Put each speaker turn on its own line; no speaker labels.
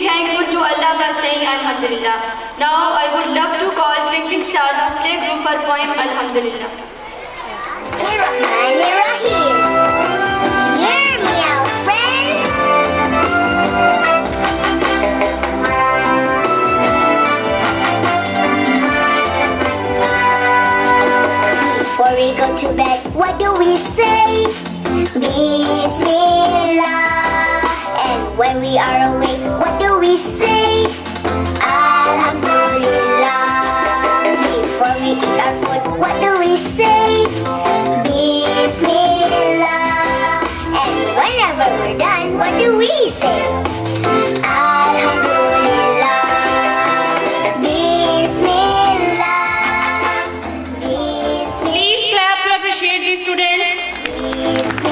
thankful to Allah by saying Alhamdulillah. Now I would love to call Twinkling Stars of Playgroup for poem Alhamdulillah.
Rahim. Hear me out, friends. Before we go to bed, what do we say? Bismillah. And when we are awake, what do we say? Alhamdulillah. Before we eat our food, what do we say? Bismillah. And whenever we're done, what do we say? Alhamdulillah. Bismillah. Bismillah.
Please clap to appreciate these students.
Bismillah.